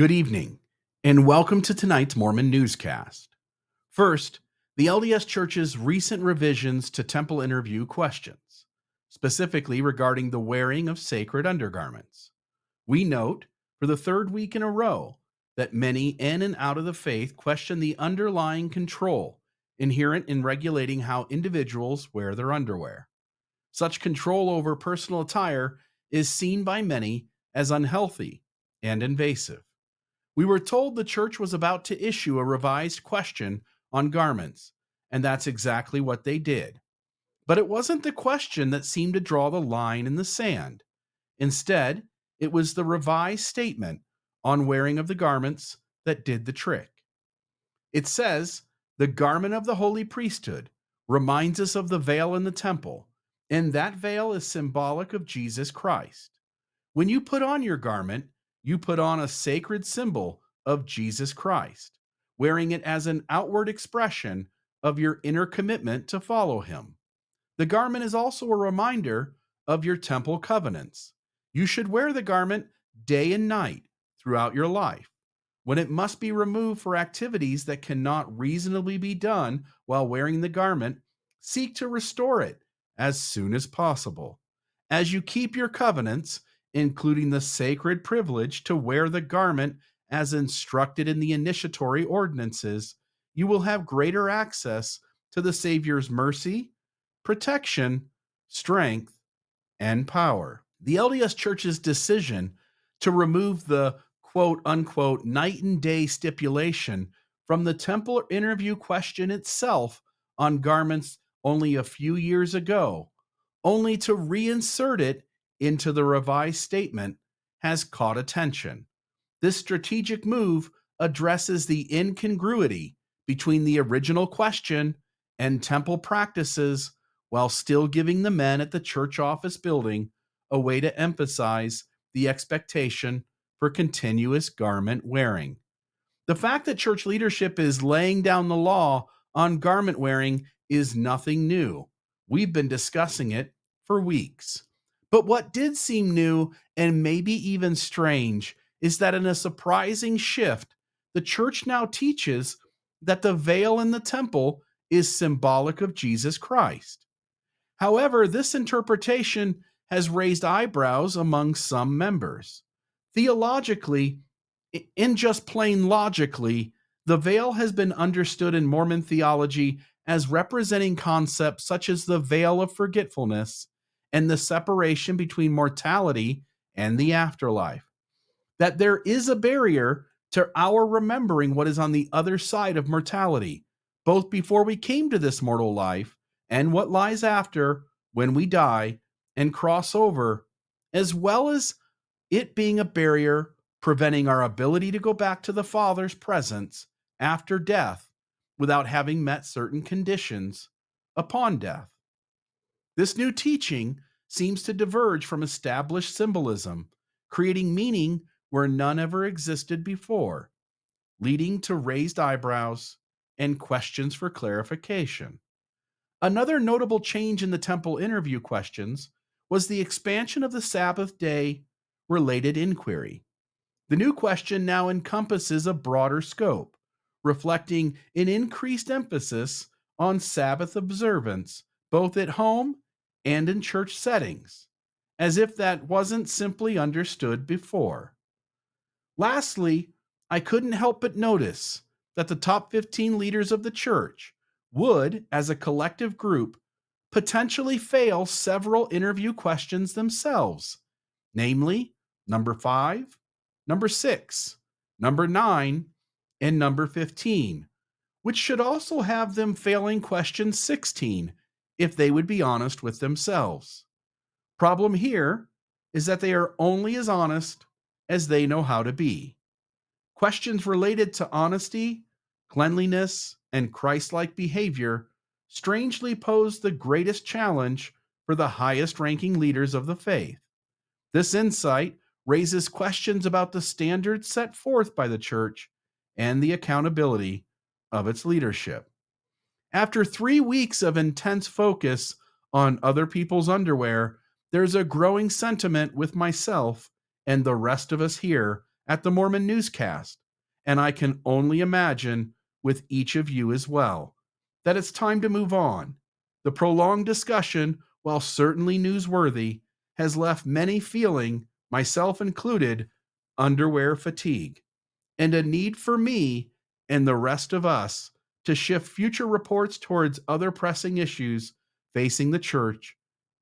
Good evening, and welcome to tonight's Mormon newscast. First, the LDS Church's recent revisions to temple interview questions, specifically regarding the wearing of sacred undergarments. We note, for the third week in a row, that many in and out of the faith question the underlying control inherent in regulating how individuals wear their underwear. Such control over personal attire is seen by many as unhealthy and invasive. We were told the church was about to issue a revised question on garments, and that's exactly what they did. But it wasn't the question that seemed to draw the line in the sand. Instead, it was the revised statement on wearing of the garments that did the trick. It says, the garment of the holy priesthood reminds us of the veil in the temple, and that veil is symbolic of Jesus Christ. When you put on your garment, you put on a sacred symbol of Jesus Christ, wearing it as an outward expression of your inner commitment to follow him. The garment is also a reminder of your temple covenants. You should wear the garment day and night throughout your life. When it must be removed for activities that cannot reasonably be done while wearing the garment, seek to restore it as soon as possible. As you keep your covenants, including the sacred privilege to wear the garment as instructed in the initiatory ordinances, you will have greater access to the Savior's mercy, protection, strength, and power. The LDS Church's decision to remove the quote unquote night and day stipulation from the temple interview question itself on garments only a few years ago, only to reinsert it into the revised statement, has caught attention. This strategic move addresses the incongruity between the original question and temple practices while still giving the men at the church office building a way to emphasize the expectation for continuous garment wearing. The fact that church leadership is laying down the law on garment wearing is nothing new. We've been discussing it for weeks. But what did seem new and maybe even strange is that in a surprising shift, the church now teaches that the veil in the temple is symbolic of Jesus Christ. However, this interpretation has raised eyebrows among some members. Theologically, in just plain logically, the veil has been understood in Mormon theology as representing concepts such as the veil of forgetfulness and the separation between mortality and the afterlife. That there is a barrier to our remembering what is on the other side of mortality, both before we came to this mortal life and what lies after when we die and cross over, as well as it being a barrier preventing our ability to go back to the Father's presence after death without having met certain conditions upon death. This new teaching seems to diverge from established symbolism, creating meaning where none ever existed before, leading to raised eyebrows and questions for clarification. Another notable change in the temple interview questions was the expansion of the Sabbath day related inquiry. The new question now encompasses a broader scope, reflecting an increased emphasis on Sabbath observance, both at home and in church settings, as if that wasn't simply understood before. Lastly, I couldn't help but notice that the top 15 leaders of the church would, as a collective group, potentially fail several interview questions themselves, namely number 5, number 6, number 9, and number 15, which should also have them failing question 16 if they would be honest with themselves. Problem here is that they are only as honest as they know how to be. Questions related to honesty, cleanliness, and Christ like behavior strangely pose the greatest challenge for the highest ranking leaders of the faith. This insight raises questions about the standards set forth by the church and the accountability of its leadership. After 3 weeks of intense focus on other people's underwear, there's a growing sentiment with myself and the rest of us here at the Mormon newscast, and I can only imagine with each of you as well that it's time to move on. The prolonged discussion, while certainly newsworthy, has left many feeling, myself included, underwear fatigue, and a need for me and the rest of us to shift future reports towards other pressing issues facing the church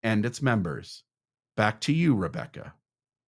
and its members. Back to you, Rebecca.